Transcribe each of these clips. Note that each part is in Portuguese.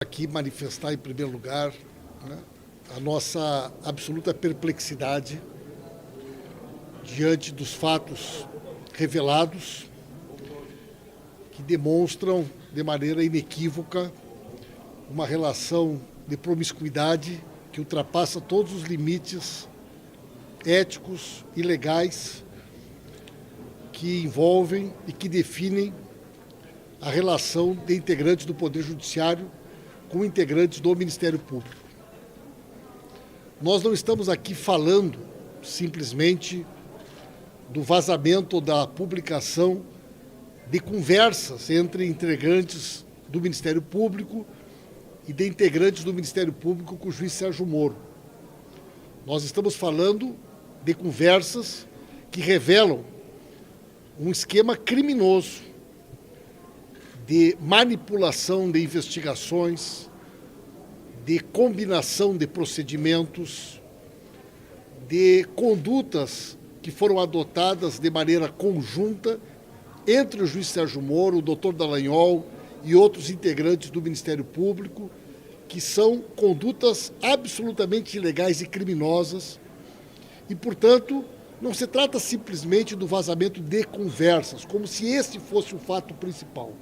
Aqui manifestar em primeiro lugar, né, a nossa absoluta perplexidade diante dos fatos revelados que demonstram de maneira inequívoca uma relação de promiscuidade que ultrapassa todos os limites éticos e legais que envolvem e que definem a relação de integrantes do Poder Judiciário com integrantes do Ministério Público. Nós não estamos aqui falando simplesmente do vazamento ou da publicação de conversas entre integrantes do Ministério Público e de integrantes do Ministério Público com o juiz Sérgio Moro. Nós estamos falando de conversas que revelam um esquema criminoso de manipulação de investigações, de combinação de procedimentos, de condutas que foram adotadas de maneira conjunta entre o juiz Sérgio Moro, o doutor Dallagnol e outros integrantes do Ministério Público, que são condutas absolutamente ilegais e criminosas e, portanto, não se trata simplesmente do vazamento de conversas, como se esse fosse o fato principal.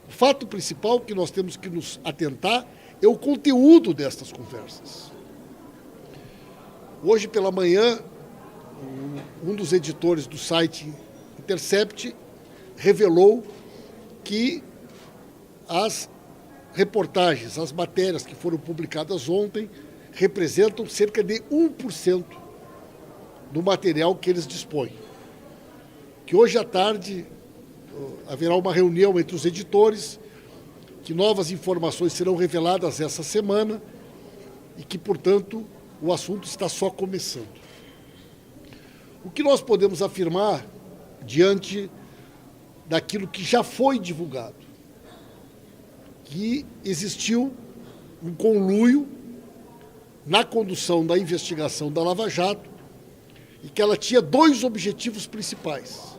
O fato principal que nós temos que nos atentar é o conteúdo destas conversas. Hoje pela manhã, um dos editores do site Intercept revelou que as reportagens, as matérias que foram publicadas ontem representam cerca de 1% do material que eles dispõem. Que hoje à tarde haverá uma reunião entre os editores, que novas informações serão reveladas essa semana e que, portanto, o assunto está só começando. O que nós podemos afirmar diante daquilo que já foi divulgado? Que existiu um conluio na condução da investigação da Lava Jato e que ela tinha dois objetivos principais.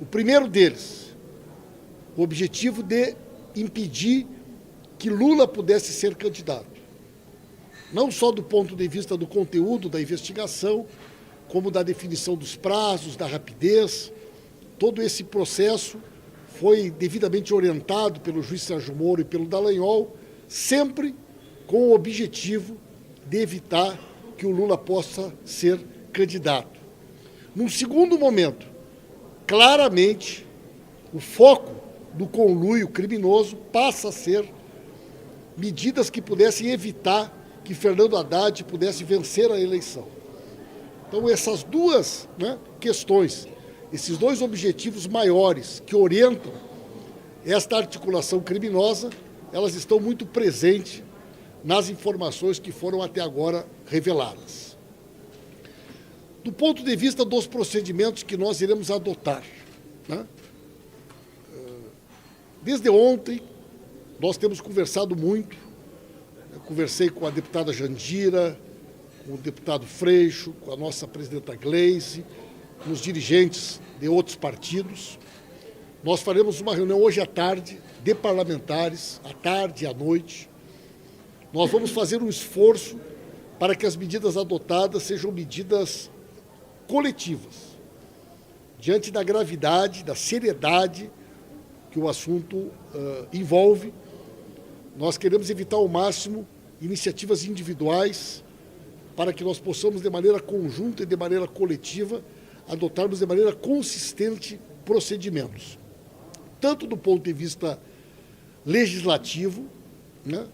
O primeiro deles, o objetivo de impedir que Lula pudesse ser candidato. Não só do ponto de vista do conteúdo da investigação, como da definição dos prazos, da rapidez. Todo esse processo foi devidamente orientado pelo juiz Sérgio Moro e pelo Dallagnol, sempre com o objetivo de evitar que o Lula possa ser candidato. Num segundo momento, claramente, o foco do conluio criminoso passa a ser medidas que pudessem evitar que Fernando Haddad pudesse vencer a eleição. Então, essas duas questões, esses dois objetivos maiores que orientam esta articulação criminosa, elas estão muito presentes nas informações que foram até agora reveladas. Do ponto de vista dos procedimentos que nós iremos adotar, né? Desde ontem, nós temos conversado muito. Eu conversei com a deputada Jandira, com o deputado Freixo, com a nossa presidenta Gleisi, com os dirigentes de outros partidos. Nós faremos uma reunião hoje à tarde, de parlamentares, à tarde e à noite. Nós vamos fazer um esforço para que as medidas adotadas sejam medidas coletivas, diante da gravidade, da seriedade que o assunto envolve. Nós queremos evitar ao máximo iniciativas individuais para que nós possamos, de maneira conjunta e de maneira coletiva, adotarmos de maneira consistente procedimentos, tanto do ponto de vista legislativo, né,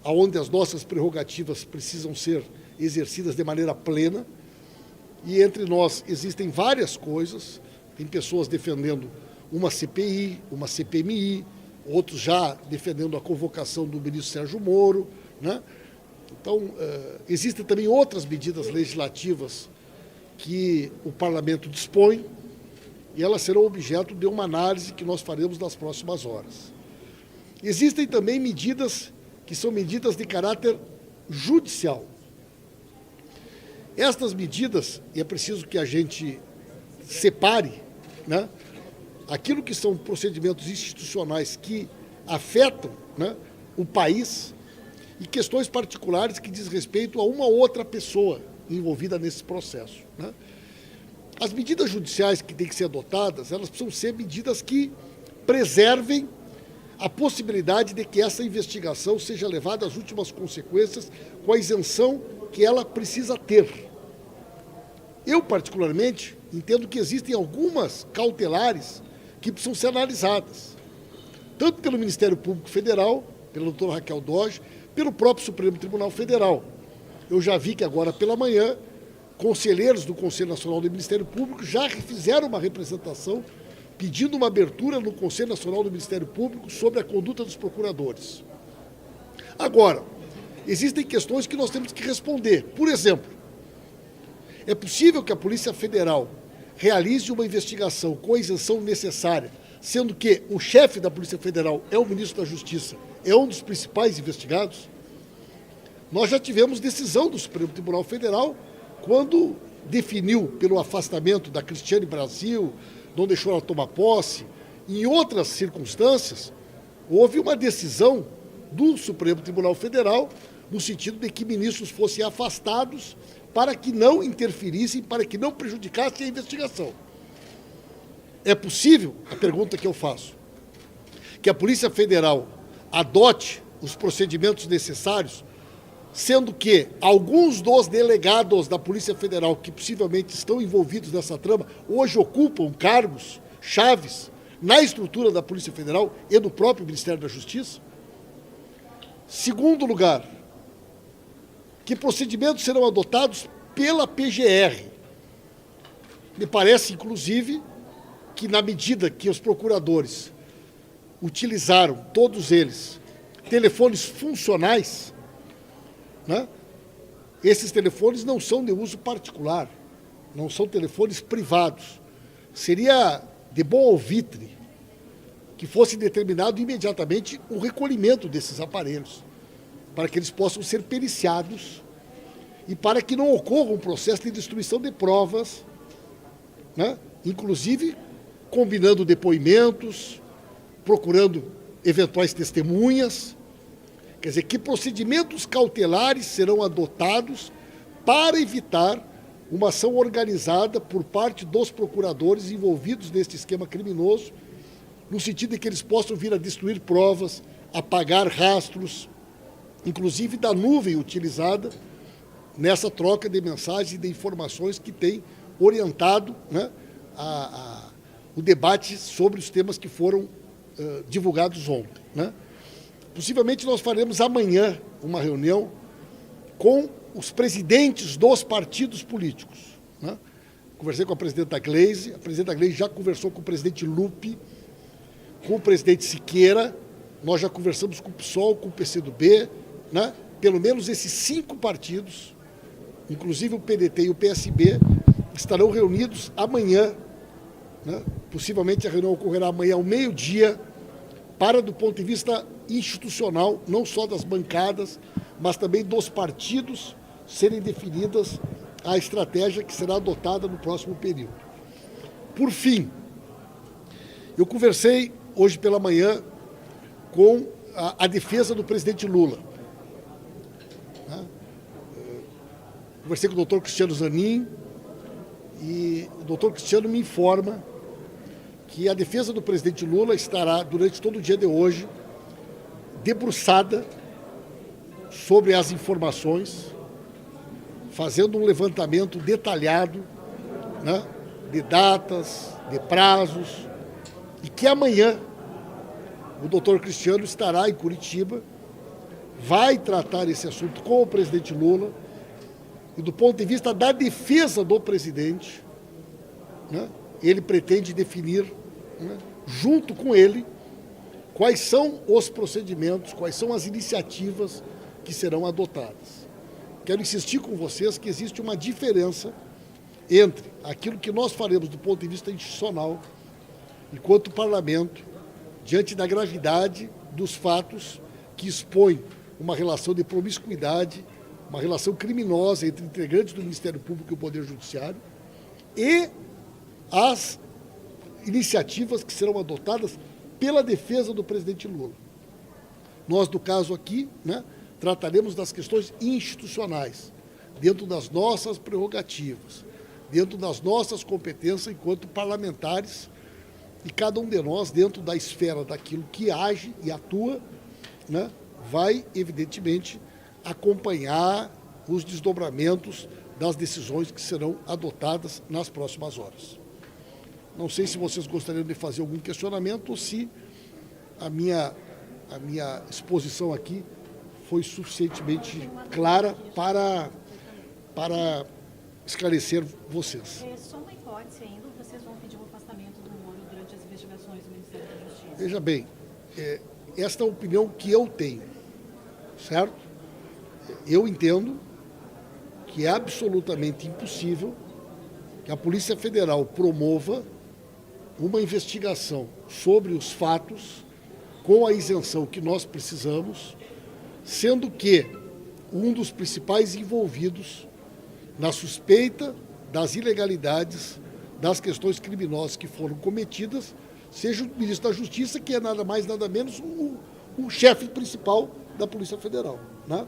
onde as nossas prerrogativas precisam ser exercidas de maneira plena. E entre nós existem várias coisas, tem pessoas defendendo uma CPI, uma CPMI, outros já defendendo a convocação do ministro Sérgio Moro, né? Então, existem também outras medidas legislativas que o parlamento dispõe e elas serão objeto de uma análise que nós faremos nas próximas horas. Existem também medidas que são medidas de caráter judicial. Estas medidas, e é preciso que a gente separe, né, aquilo que são procedimentos institucionais que afetam né, o país, e questões particulares que diz respeito a uma outra pessoa envolvida nesse processo, né? As medidas judiciais que têm que ser adotadas, elas precisam ser medidas que preservem a possibilidade de que essa investigação seja levada às últimas consequências com a isenção que ela precisa ter. Eu, particularmente, entendo que existem algumas cautelares que precisam ser analisadas, tanto pelo Ministério Público Federal, pela doutora Raquel Dodge, pelo próprio Supremo Tribunal Federal. Eu já vi que agora pela manhã, conselheiros do Conselho Nacional do Ministério Público já fizeram uma representação pedindo uma abertura no Conselho Nacional do Ministério Público sobre a conduta dos procuradores. Agora, existem questões que nós temos que responder. Por exemplo, é possível que a Polícia Federal realize uma investigação com a isenção necessária, sendo que o chefe da Polícia Federal é o ministro da Justiça, é um dos principais investigados? Nós já tivemos decisão do Supremo Tribunal Federal quando definiu pelo afastamento da Cristiane Brasil, não deixou ela tomar posse. Em outras circunstâncias, houve uma decisão do Supremo Tribunal Federal no sentido de que ministros fossem afastados para que não interferissem, para que não prejudicassem a investigação. É possível, a pergunta que eu faço, que a Polícia Federal adote os procedimentos necessários, sendo que alguns dos delegados da Polícia Federal que possivelmente estão envolvidos nessa trama hoje ocupam cargos chaves na estrutura da Polícia Federal e do próprio Ministério da Justiça? Segundo lugar, que procedimentos serão adotados pela PGR? Me parece, inclusive, que na medida que os procuradores utilizaram, todos eles, telefones funcionais, né? Esses telefones não são de uso particular, não são telefones privados. Seria de bom alvitre que fosse determinado imediatamente o recolhimento desses aparelhos, para que eles possam ser periciados e para que não ocorra um processo de destruição de provas, né? Inclusive combinando depoimentos, procurando eventuais testemunhas. Quer dizer, que procedimentos cautelares serão adotados para evitar uma ação organizada por parte dos procuradores envolvidos neste esquema criminoso, no sentido de que eles possam vir a destruir provas, apagar rastros, inclusive da nuvem utilizada nessa troca de mensagens e de informações que tem orientado, né, o debate sobre os temas que foram divulgados ontem, né? Possivelmente nós faremos amanhã uma reunião com os presidentes dos partidos políticos, né? Conversei com a presidenta Gleisi já conversou com o presidente Lupe, com o presidente Siqueira, nós já conversamos com o PSOL, com o PCdoB, né? Pelo menos esses 5 partidos, inclusive o PDT e o PSB, estarão reunidos amanhã, né? Possivelmente a reunião ocorrerá amanhã ao meio-dia, para, do ponto de vista institucional, não só das bancadas, mas também dos partidos, serem definidas a estratégia que será adotada no próximo período. Por fim, eu conversei hoje pela manhã com a defesa do presidente Lula, né? Conversei com o doutor Cristiano Zanin e o doutor Cristiano me informa que a defesa do presidente Lula estará, durante todo o dia de hoje, debruçada sobre as informações, fazendo um levantamento detalhado, né, de datas, de prazos, e que amanhã o doutor Cristiano estará em Curitiba, vai tratar esse assunto com o presidente Lula, e do ponto de vista da defesa do presidente, né, ele pretende definir, né, junto com ele, quais são os procedimentos, quais são as iniciativas que serão adotadas. Quero insistir com vocês que existe uma diferença entre aquilo que nós faremos do ponto de vista institucional, enquanto parlamento, diante da gravidade dos fatos que expõem uma relação de promiscuidade, uma relação criminosa entre integrantes do Ministério Público e o Poder Judiciário, e as iniciativas que serão adotadas pela defesa do presidente Lula. Nós, no caso aqui, né, trataremos das questões institucionais, dentro das nossas prerrogativas, dentro das nossas competências enquanto parlamentares, e cada um de nós, dentro da esfera daquilo que age e atua, né, vai, evidentemente, acompanhar os desdobramentos das decisões que serão adotadas nas próximas horas. Não sei se vocês gostariam de fazer algum questionamento ou se a minha exposição aqui foi suficientemente clara para esclarecer vocês. Só uma hipótese ainda, vocês vão pedir o afastamento do Moro durante as investigações do Ministério da Justiça? Veja bem, esta é a opinião que eu tenho, certo? Eu entendo que é absolutamente impossível que a Polícia Federal promova uma investigação sobre os fatos com a isenção que nós precisamos, sendo que um dos principais envolvidos na suspeita das ilegalidades, das questões criminosas que foram cometidas, seja o ministro da Justiça, que é nada mais, nada menos o chefe principal da Polícia Federal, né?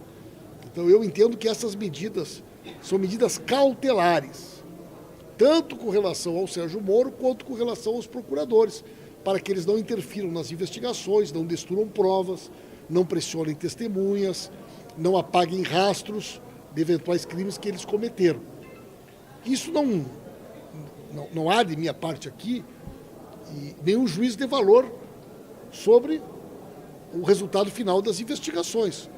Então, eu entendo que essas medidas são medidas cautelares, tanto com relação ao Sérgio Moro, quanto com relação aos procuradores, para que eles não interfiram nas investigações, não destruam provas, não pressionem testemunhas, não apaguem rastros de eventuais crimes que eles cometeram. Isso não há de minha parte aqui nenhum juízo de valor sobre o resultado final das investigações.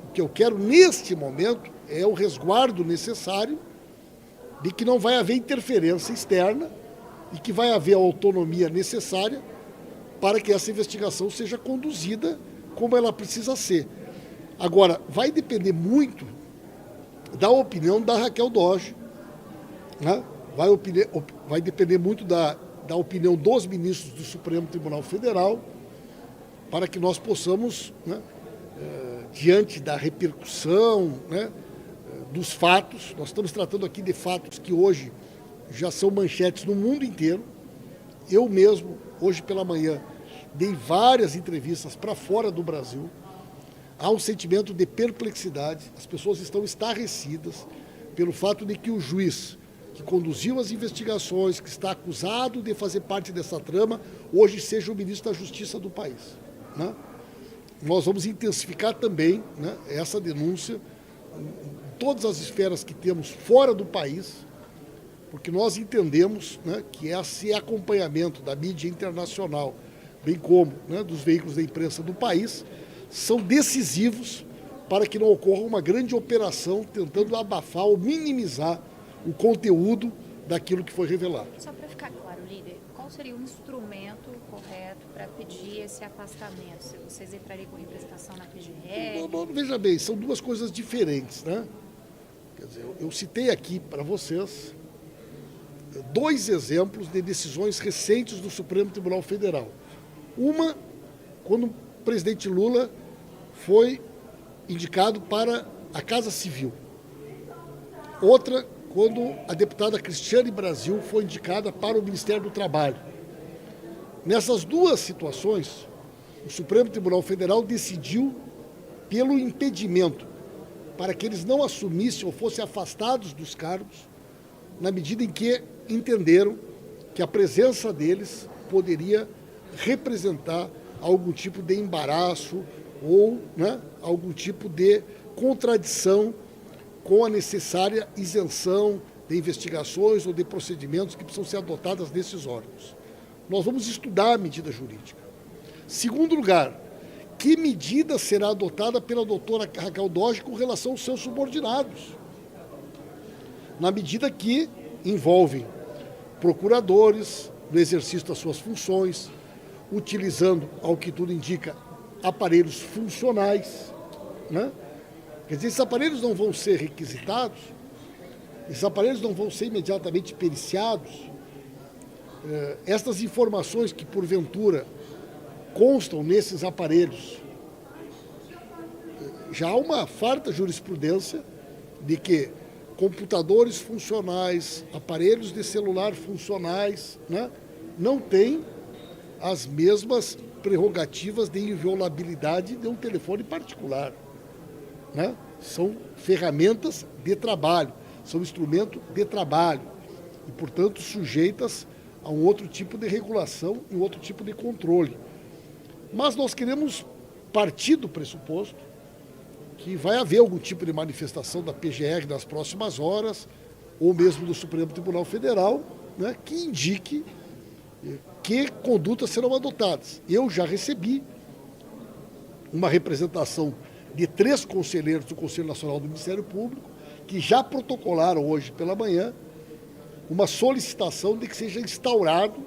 O que eu quero neste momento é o resguardo necessário de que não vai haver interferência externa e que vai haver a autonomia necessária para que essa investigação seja conduzida como ela precisa ser. Agora, vai depender muito da opinião da Raquel Dodge, né? Vai depender muito da opinião dos ministros do Supremo Tribunal Federal, para que nós possamos, né, diante da repercussão, né, dos fatos, nós estamos tratando aqui de fatos que hoje já são manchetes no mundo inteiro. Eu mesmo, hoje pela manhã, dei várias entrevistas para fora do Brasil. Há um sentimento de perplexidade, as pessoas estão estarrecidas pelo fato de que o juiz que conduziu as investigações, que está acusado de fazer parte dessa trama, hoje seja o ministro da Justiça do país, né? Nós vamos intensificar também, né, essa denúncia em todas as esferas que temos fora do país, porque nós entendemos, né, que esse acompanhamento da mídia internacional, bem como, né, dos veículos da imprensa do país, são decisivos para que não ocorra uma grande operação tentando abafar ou minimizar o conteúdo daquilo que foi revelado. Só para ficar claro, líder, qual seria o instrumento correto para pedir esse afastamento? Se vocês entrariam com representação na PGR? Veja bem, são duas coisas diferentes, né? Quer dizer, eu citei aqui para vocês dois exemplos de decisões recentes do Supremo Tribunal Federal. Uma, quando o presidente Lula foi indicado para a Casa Civil. Outra, quando a deputada Cristiane Brasil foi indicada para o Ministério do Trabalho. Nessas duas situações, o Supremo Tribunal Federal decidiu pelo impedimento para que eles não assumissem ou fossem afastados dos cargos, na medida em que entenderam que a presença deles poderia representar algum tipo de embaraço ou, né, algum tipo de contradição com a necessária isenção de investigações ou de procedimentos que precisam ser adotados nesses órgãos. Nós vamos estudar a medida jurídica. Segundo lugar, que medida será adotada pela doutora Raquel Dodge com relação aos seus subordinados? Na medida que envolvem procuradores no exercício das suas funções, utilizando, ao que tudo indica, aparelhos funcionais, né? Quer dizer, esses aparelhos não vão ser requisitados, esses aparelhos não vão ser imediatamente periciados. Estas informações que, porventura, constam nesses aparelhos, já há uma farta jurisprudência de que computadores funcionais, aparelhos de celular funcionais, né, não têm as mesmas prerrogativas de inviolabilidade de um telefone particular, né? São ferramentas de trabalho, são instrumentos de trabalho e, portanto, sujeitas a um outro tipo de regulação e um outro tipo de controle. Mas nós queremos partir do pressuposto que vai haver algum tipo de manifestação da PGR nas próximas horas, ou mesmo do Supremo Tribunal Federal, né, que indique que condutas serão adotadas. Eu já recebi uma representação de 3 conselheiros do Conselho Nacional do Ministério Público, que já protocolaram hoje pela manhã uma solicitação de que seja instaurado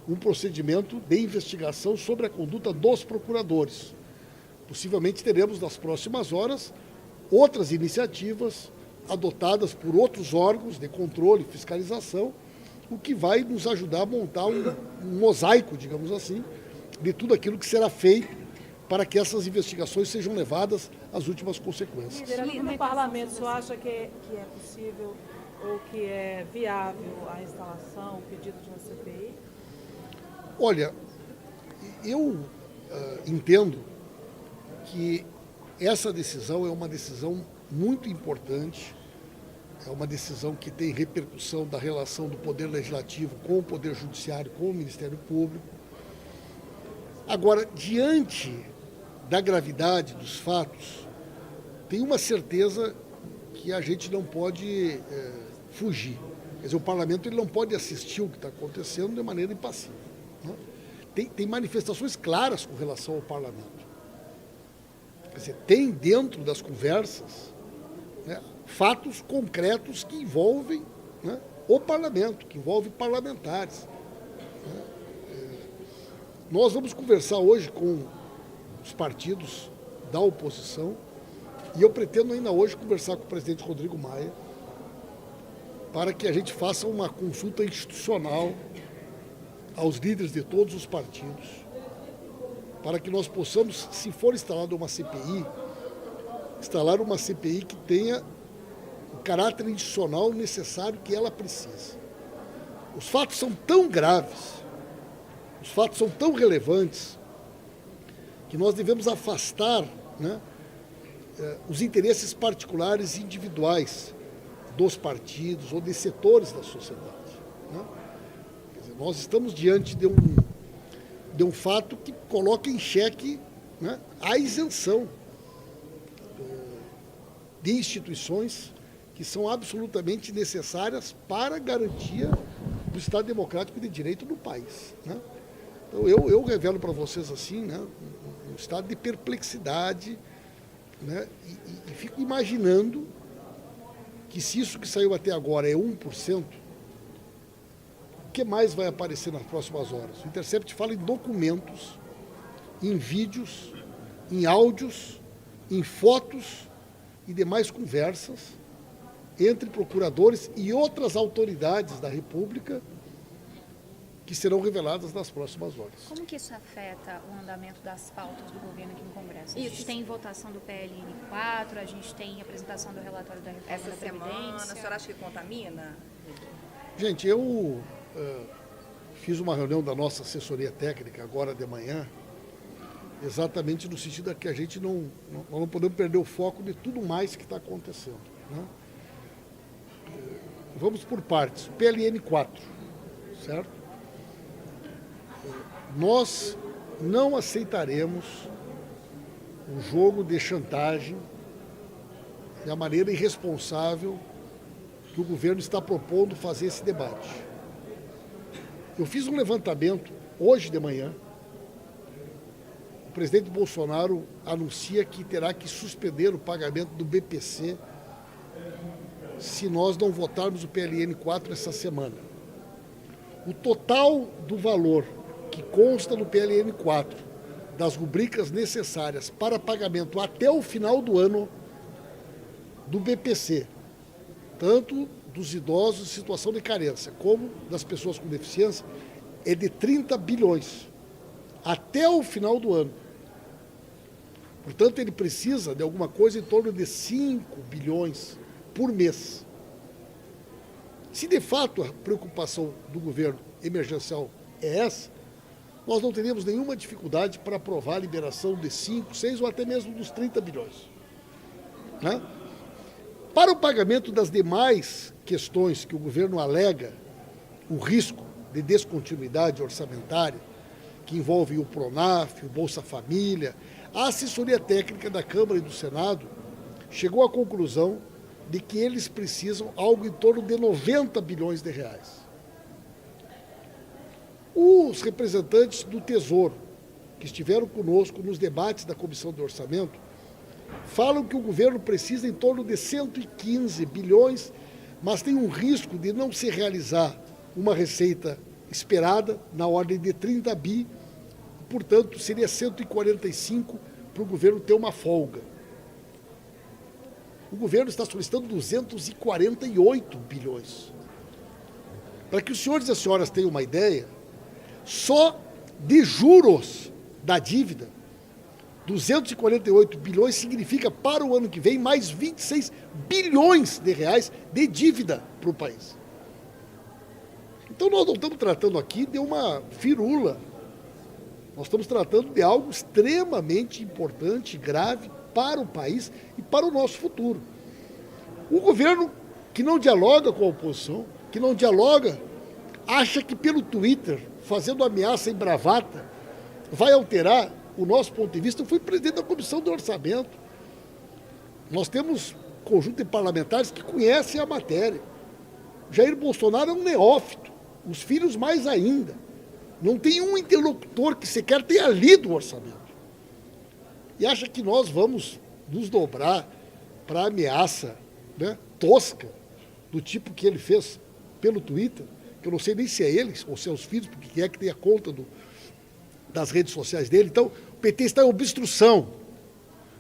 um procedimento de investigação sobre a conduta dos procuradores. Possivelmente teremos nas próximas horas outras iniciativas adotadas por outros órgãos de controle e fiscalização, o que vai nos ajudar a montar um mosaico, digamos assim, de tudo aquilo que será feito para que essas investigações sejam levadas às últimas consequências. No parlamento, o senhor acha que é possível ou que é viável a instalação, o pedido de uma CPI? Olha, eu entendo que essa decisão é uma decisão muito importante, é uma decisão que tem repercussão da relação do Poder Legislativo com o Poder Judiciário, com o Ministério Público. Agora, diante da gravidade dos fatos, tem uma certeza que a gente não pode fugir. Quer dizer, o parlamento ele não pode assistir o que está acontecendo de maneira impassível, né? Tem manifestações claras com relação ao parlamento. Quer dizer, tem dentro das conversas, né, fatos concretos que envolvem, né, o parlamento, que envolvem parlamentares. Nós vamos conversar hoje com os partidos da oposição e eu pretendo ainda hoje conversar com o presidente Rodrigo Maia para que a gente faça uma consulta institucional aos líderes de todos os partidos, para que nós possamos, se for instalada uma CPI, instalar uma CPI que tenha o caráter institucional necessário que ela precisa. Os fatos são tão graves, os fatos são tão relevantes, que nós devemos afastar, né, os interesses particulares e individuais dos partidos ou de setores da sociedade, né? Quer dizer, nós estamos diante de um fato que coloca em xeque, né, a isenção de instituições que são absolutamente necessárias para a garantia do Estado democrático de direito no país, né? Então, eu revelo para vocês assim, né, um estado de perplexidade, né, e fico imaginando que se isso que saiu até agora é 1%, o que mais vai aparecer nas próximas horas? O Intercept fala em documentos, em vídeos, em áudios, em fotos e demais conversas entre procuradores e outras autoridades da República que serão reveladas nas próximas horas. Como que isso afeta o andamento das pautas do governo aqui no Congresso? A gente tem votação do PLN 4, a gente tem apresentação do relatório da reforma da Previdência. Essa semana, a senhora acha que contamina? Gente, eu fiz uma reunião da nossa assessoria técnica agora de manhã, exatamente no sentido de que a gente nós não podemos perder o foco de tudo mais que está acontecendo, né? Vamos por partes. PLN 4, certo? Nós não aceitaremos o jogo de chantagem e a maneira irresponsável que o governo está propondo fazer esse debate. Eu fiz um levantamento hoje de manhã. O presidente Bolsonaro anuncia que terá que suspender o pagamento do BPC se nós não votarmos o PLN 4 essa semana. O total do valor que consta no PLN 4, das rubricas necessárias para pagamento até o final do ano do BPC, tanto dos idosos em situação de carência, como das pessoas com deficiência, é de 30 bilhões, até o final do ano. Portanto, ele precisa de alguma coisa em torno de 5 bilhões por mês. Se de fato a preocupação do governo emergencial é essa, nós não teríamos nenhuma dificuldade para aprovar a liberação de 5, 6 ou até mesmo dos 30 bilhões. Né? Para o pagamento das demais questões que o governo alega, o risco de descontinuidade orçamentária, que envolve o PRONAF, o Bolsa Família, a assessoria técnica da Câmara e do Senado chegou à conclusão de que eles precisam algo em torno de 90 bilhões de reais. Os representantes do Tesouro, que estiveram conosco nos debates da Comissão de Orçamento, falam que o governo precisa em torno de 115 bilhões, mas tem um risco de não se realizar uma receita esperada na ordem de 30 bi, portanto, seria 145 para o governo ter uma folga. O governo está solicitando 248 bilhões. Para que os senhores e as senhoras tenham uma ideia, só de juros da dívida, 248 bilhões significa para o ano que vem mais 26 bilhões de reais de dívida para o país. Então nós não estamos tratando aqui de uma firula, nós estamos tratando de algo extremamente importante, grave para o país e para o nosso futuro. O governo que não dialoga com a oposição, que não dialoga, acha que pelo Twitter, fazendo ameaça em bravata, vai alterar o nosso ponto de vista. Eu fui presidente da Comissão do Orçamento. Nós temos um conjunto de parlamentares que conhecem a matéria. Jair Bolsonaro é um neófito, os filhos mais ainda. Não tem um interlocutor que sequer tenha lido o orçamento. E acha que nós vamos nos dobrar para a ameaça, né, tosca, do tipo que ele fez pelo Twitter, que eu não sei nem se é ele ou se é os filhos, porque quem é que tem a conta das redes sociais dele. Então, o PT está em obstrução,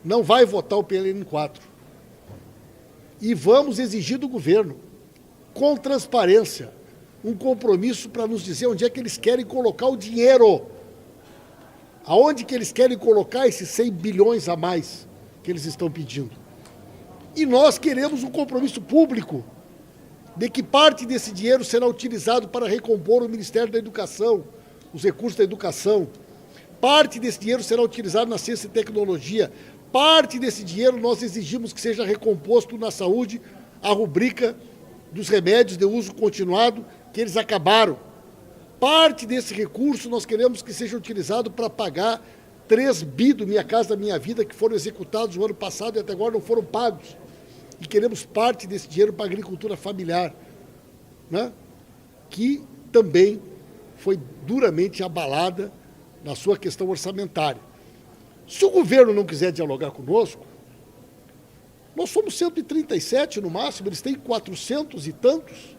não vai votar o PLN 4. E vamos exigir do governo, com transparência, um compromisso para nos dizer onde é que eles querem colocar o dinheiro. Aonde que eles querem colocar esses 100 bilhões a mais que eles estão pedindo. E nós queremos um compromisso público de que parte desse dinheiro será utilizado para recompor o Ministério da Educação, os recursos da educação. Parte desse dinheiro será utilizado na ciência e tecnologia. Parte desse dinheiro nós exigimos que seja recomposto na saúde a rubrica dos remédios de uso continuado, que eles acabaram. Parte desse recurso nós queremos que seja utilizado para pagar 3 bi do Minha Casa Minha Vida, que foram executados no ano passado e até agora não foram pagos. E queremos parte desse dinheiro para a agricultura familiar, né? Que também foi duramente abalada na sua questão orçamentária. Se o governo não quiser dialogar conosco, nós somos 137 no máximo, eles têm 400 e tantos.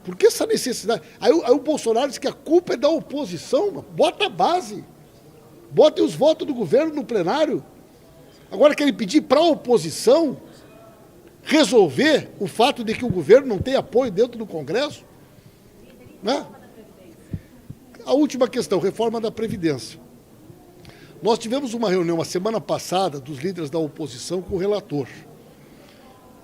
Por que essa necessidade? Aí o Bolsonaro diz que a culpa é da oposição. Bota a base. Botem os votos do governo no plenário. Agora querem pedir para a oposição resolver o fato de que o governo não tem apoio dentro do Congresso? Né? A última questão, reforma da Previdência. Nós tivemos uma reunião a semana passada dos líderes da oposição com o relator.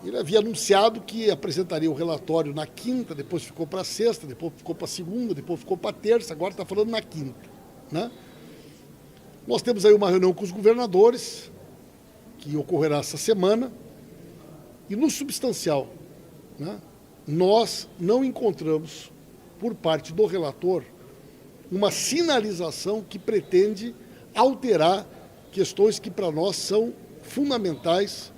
Ele havia anunciado que apresentaria o relatório na quinta, depois ficou para a sexta, depois ficou para a segunda, depois ficou para a terça, agora está falando na quinta. Né? Nós temos aí uma reunião com os governadores, que ocorrerá essa semana, e no substancial, né, nós não encontramos, por parte do relator, uma sinalização que pretende alterar questões que para nós são fundamentais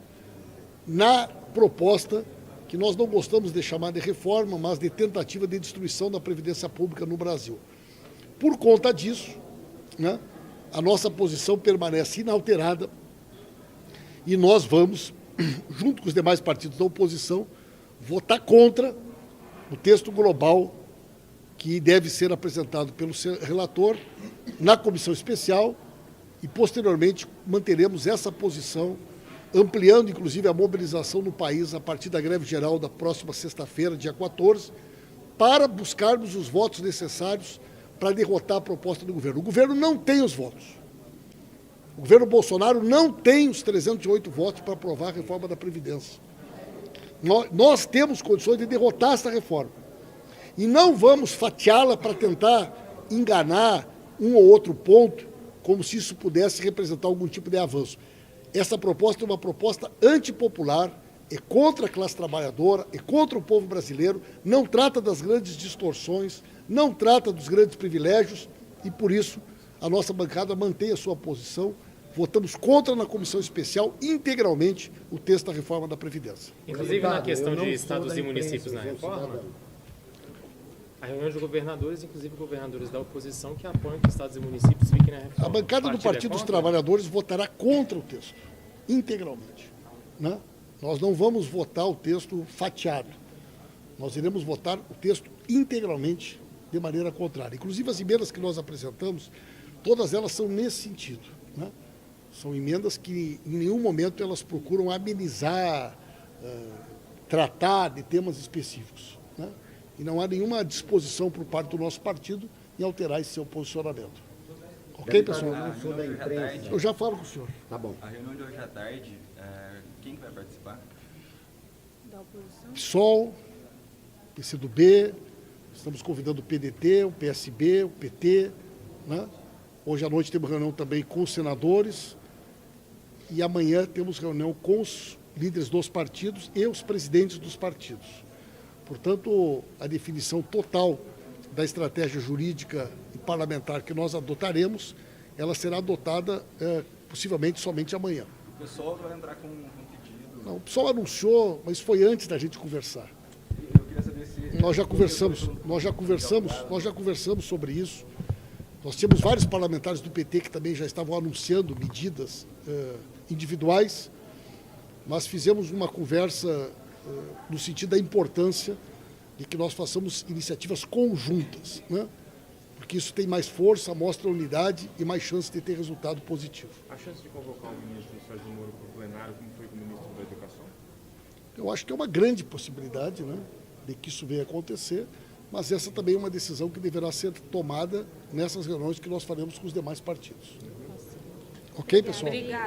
na proposta que nós não gostamos de chamar de reforma, mas de tentativa de destruição da Previdência Pública no Brasil. Por conta disso, né, a nossa posição permanece inalterada e nós vamos, junto com os demais partidos da oposição, votar contra o texto global que deve ser apresentado pelo relator na comissão especial e, posteriormente, manteremos essa posição, ampliando, inclusive, a mobilização no país a partir da greve geral da próxima sexta-feira, dia 14, para buscarmos os votos necessários para derrotar a proposta do governo. O governo não tem os votos. O governo Bolsonaro não tem os 308 votos para aprovar a reforma da Previdência. Nós temos condições de derrotar essa reforma. E não vamos fatiá-la para tentar enganar um ou outro ponto como se isso pudesse representar algum tipo de avanço. Essa proposta é uma proposta antipopular, é contra a classe trabalhadora, é contra o povo brasileiro, não trata das grandes distorções, não trata dos grandes privilégios e, por isso, a nossa bancada mantém a sua posição. Votamos contra na comissão especial integralmente o texto da reforma da Previdência. Inclusive na questão de estados e municípios na reforma, a reunião de governadores, inclusive governadores da oposição, que apoiam que estados e municípios fiquem na reforma. A bancada do Partido dos Trabalhadores votará contra o texto, integralmente, né? Nós não vamos votar o texto fatiado. Nós iremos votar o texto integralmente de maneira contrária. Inclusive as emendas que nós apresentamos, todas elas são nesse sentido, né? São emendas que em nenhum momento elas procuram amenizar, tratar de temas específicos, né? E não há nenhuma disposição por parte do nosso partido em alterar esse seu posicionamento. Ok, pessoal? Eu já falo com o senhor. Tá bom. A reunião de hoje à tarde, quem que vai participar? Da oposição? PSOL, PCdoB, estamos convidando o PDT, o PSB, o PT, né? Hoje à noite temos reunião também com os senadores e amanhã temos reunião com os líderes dos partidos e os presidentes dos partidos. Portanto, a definição total da estratégia jurídica e parlamentar que nós adotaremos, ela será adotada possivelmente somente amanhã. O pessoal vai entrar com um pedido. Não, o pessoal anunciou, mas foi antes da gente conversar. Eu queria saber se... Nós já conversamos sobre isso. Nós tínhamos vários parlamentares do PT que também já estavam anunciando medidas individuais, mas fizemos uma conversa no sentido da importância de que nós façamos iniciativas conjuntas, né? Porque isso tem mais força, mostra unidade e mais chance de ter resultado positivo. A chance de convocar o ministro Sérgio Moro para o plenário, como foi com o ministro da Educação? Eu acho que é uma grande possibilidade, né, de que isso venha a acontecer, mas essa também é uma decisão que deverá ser tomada nessas reuniões que nós faremos com os demais partidos. Ok, pessoal? Obrigada.